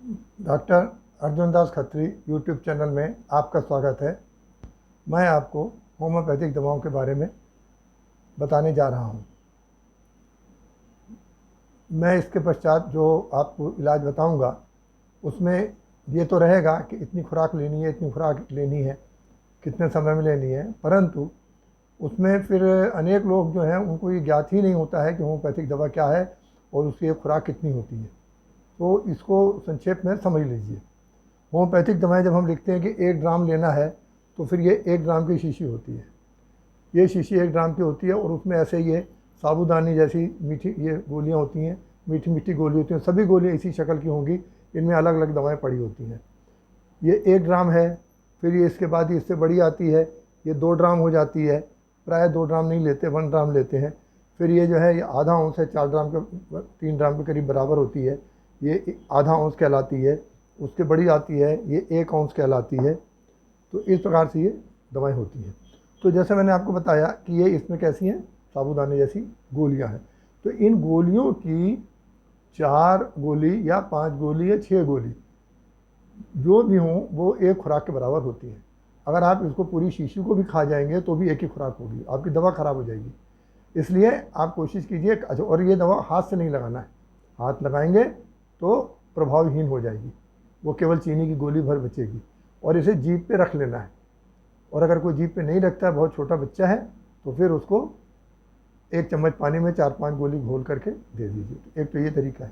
Doctor Arjun Das Khatri YouTube channel में आपका स्वागत है। मैं आपको होम्योपैथिक दवाओं के बारे में बताने जा रहा हूं। मैं इसके पश्चात जो आपको इलाज बताऊंगा उसमें ये तो रहेगा कि इतनी खुराक लेनी है, इतनी खुराक लेनी है, कितने समय में लेनी है, परंतु उसमें फिर अनेक लोग जो हैं उनको ये ज्ञात ही नहीं होता है कि होम्योपैथिक दवा क्या है और उसकी एक खुराक कितनी होती है। तो इसको संक्षेप में समझ लीजिए। होम्योपैथिक दवाएं जब हम लिखते हैं कि 1 ग्राम लेना है तो फिर ये 1 ग्राम की शीशी होती है। ये शीशी 1 ग्राम की होती है और उसमें ऐसे ये साबूदानी जैसी मीठी ये गोलियां होती हैं, मीठी मीठी गोली होती हैं। सभी गोलियां इसी शक्ल की होंगी, इनमें अलग अलग दवाएं पड़ी होती हैं। ये 1 ग्राम है। फिर ये इसके बाद इससे बड़ी आती है, ये 2 ग्राम हो जाती है। प्राय 2 ग्राम नहीं लेते, 1 ग्राम लेते हैं। फिर ये जो है ये आधा औंस है, 4 ग्राम के 3 ग्राम के करीब बराबर होती है, ये आधा औंस कहलाती है। उसके बड़ी आती है, ये 1 औंस कहलाती है। तो इस प्रकार से ये दवाएं होती हैं। तो जैसे मैंने आपको बताया कि ये इसमें कैसी हैं, साबूदाने जैसी गोलियां हैं। तो इन गोलियों की 4 गोली या 5 गोली या 6 गोली जो भी हों वो एक खुराक के बराबर होती है। अगर आप इसको पूरी शीशी को भी खा जाएंगे तो भी एक ही खुराक होगी, आपकी दवा खराब हो जाएगी। इसलिए आप कोशिश कीजिए। अच्छा, और ये दवा हाथ से नहीं लगाना है, हाथ लगाएंगे तो प्रभावहीन हो जाएगी, वो केवल चीनी की गोली भर बचेगी। और इसे जीभ पे रख लेना है, और अगर कोई जीभ पे नहीं रखता है, बहुत छोटा बच्चा है, तो फिर उसको 1 चम्मच पानी में 4-5 गोली घोल करके दे दीजिए। तो एक तो ये तरीका है।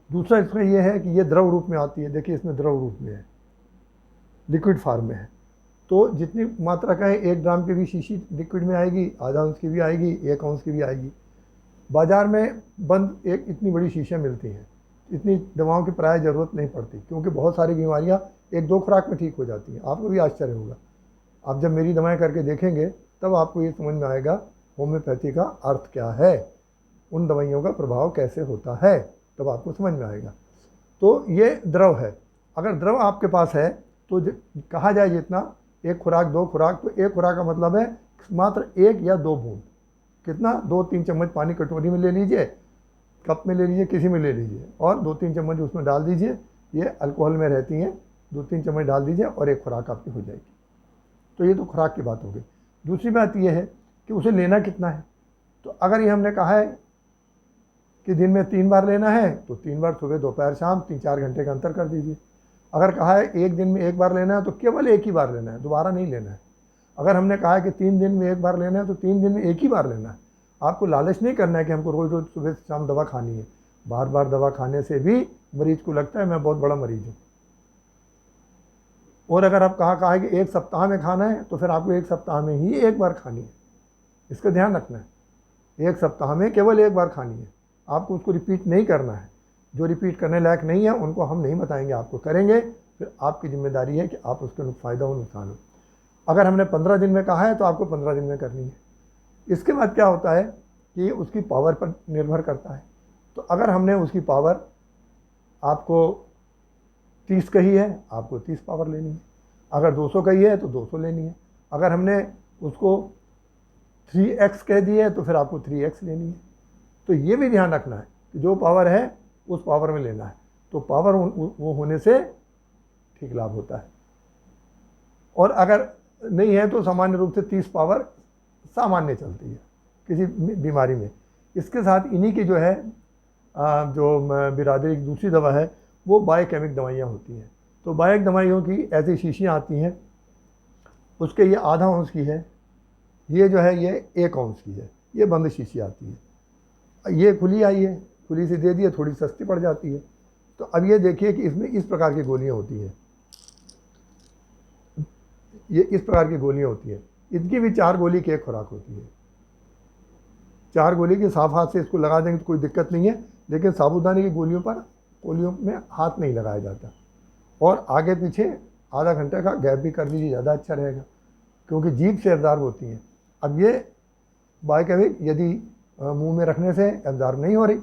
दूसरा इसमें यह है कि ये द्रव रूप में आती है। देखिए इसमें द्रव रूप में है, लिक्विड फॉर्म में है। तो जितनी मात्रा का है, 1 ग्राम की भी शीशी लिक्विड में आएगी, आधा औंस की भी आएगी, 1 औंस की भी आएगी। बाज़ार में बंद एक इतनी बड़ी शीशियाँ मिलती हैं। इतनी दवाओं की प्राय ज़रूरत नहीं पड़ती, क्योंकि बहुत सारी बीमारियाँ 1-2 खुराक में ठीक हो जाती हैं। आपको भी आश्चर्य होगा, आप जब मेरी दवाएं करके देखेंगे तब आपको ये समझ में आएगा होम्योपैथी का अर्थ क्या है, उन दवाइयों का प्रभाव कैसे होता है, तब आपको समझ में आएगा। तो ये द्रव है। अगर द्रव आपके पास है तो कहा जाए जितना 1 खुराक 2 खुराक, तो 1 खुराक का मतलब है मात्र 1 या 2 बूंद। कितना, 2-3 चम्मच पानी कटोरी में ले लीजिए, कप में ले लीजिए, किसी में ले लीजिए, और 2-3 चम्मच उसमें डाल दीजिए। ये अल्कोहल में रहती हैं, 2-3 चम्मच डाल दीजिए और 1 खुराक आपकी हो जाएगी। तो ये तो खुराक की बात हो गई। दूसरी बात ये है कि उसे लेना कितना है। तो अगर ये हमने कहा है कि दिन में 3 बार लेना है तो 3 बार, सुबह दोपहर शाम, 3-4 घंटे का अंतर कर दीजिए। अगर कहा है एक दिन में 1 बार लेना है तो केवल 1 ही बार लेना है, दोबारा नहीं लेना है। अगर हमने कहा है कि 3 दिन में 1 बार लेना है तो 3 दिन में 1 ही बार लेना है। आपको लालच नहीं करना है कि हमको रोज़ रोज़ सुबह शाम दवा खानी है। बार बार दवा खाने से भी मरीज को लगता है मैं बहुत बड़ा मरीज हूँ। और अगर आप कहा है कि 1 सप्ताह में खाना है तो फिर आपको 1 सप्ताह में ही 1 बार खानी है। इसका ध्यान रखना है, 1 सप्ताह में केवल 1 बार खानी है। आपको उसको रिपीट नहीं करना है। जो रिपीट करने लायक नहीं है उनको हम नहीं बताएंगे, आपको करेंगे, फिर आपकी जिम्मेदारी है कि आप उसके फ़ायदा हो नुकसान हो। अगर हमने 15 दिन में कहा है तो आपको 15 दिन में करनी है। इसके बाद क्या होता है कि उसकी पावर पर निर्भर करता है। तो अगर हमने उसकी पावर आपको 30 कही है, आपको 30 पावर लेनी है। अगर 200 कही है तो 200 लेनी है। अगर हमने उसको 3x कह दी है तो फिर आपको 3x लेनी है। तो ये भी ध्यान रखना है कि जो पावर है उस पावर में लेना है। तो पावर वो होने से ठीक लाभ होता है। और अगर नहीं है तो सामान्य रूप से 30 पावर सामान्य चलती है किसी बीमारी में। इसके साथ इन्हीं की जो है जो बिरादरी की दूसरी दवा है वो बायोकेमिक दवाइयाँ होती हैं। तो बायोकेमिक दवाइयों की ऐसी शीशियाँ आती हैं, उसके ये आधा औंस की है, ये जो है ये 1 औंस की है, ये बंद शीशी आती है। ये खुली आई है, खुली से दे दी है, थोड़ी सस्ती पड़ जाती है। तो अब ये देखिए कि इसमें इस प्रकार की गोलियाँ होती हैं, ये इस प्रकार की गोलियाँ होती हैं। इनकी भी 4 गोली की 1 खुराक होती है। 4 गोली की साफ हाथ से इसको लगा देंगे तो कोई दिक्कत नहीं है, लेकिन साबूदाने की गोलियों में हाथ नहीं लगाया जाता। और आगे पीछे आधा घंटे का गैप भी कर दीजिए, ज़्यादा अच्छा रहेगा, क्योंकि जीभ से एब्ज़ॉर्ब होती हैं। अब ये बायोकेमिक यदि मुंह में रखने से एब्ज़ॉर्ब नहीं हो रही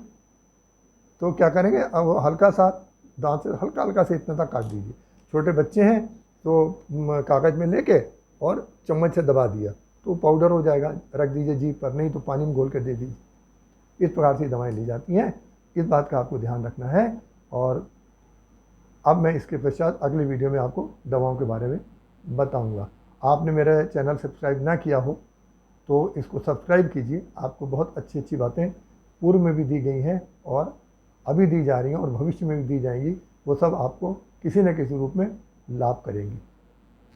तो क्या करेंगे, अब हल्का सा दांत से हल्का हल्का से इतना तक काट दीजिए। छोटे बच्चे हैं तो कागज़ में लेके और चम्मच से दबा दिया तो पाउडर हो जाएगा, रख दीजिए जीभ पर, नहीं तो पानी में घोल कर दे दीजिए। इस प्रकार से दवाएं ली जाती हैं। इस बात का आपको ध्यान रखना है। और अब मैं इसके पश्चात अगली वीडियो में आपको दवाओं के बारे में बताऊंगा। आपने मेरा चैनल सब्सक्राइब ना किया हो तो इसको सब्सक्राइब कीजिए। आपको बहुत अच्छी अच्छी बातें पूर्व में भी दी गई हैं और अभी दी जा रही हैं और भविष्य में भी दी जाएंगी। वो सब आपको किसी न किसी रूप में लाभ करेंगी।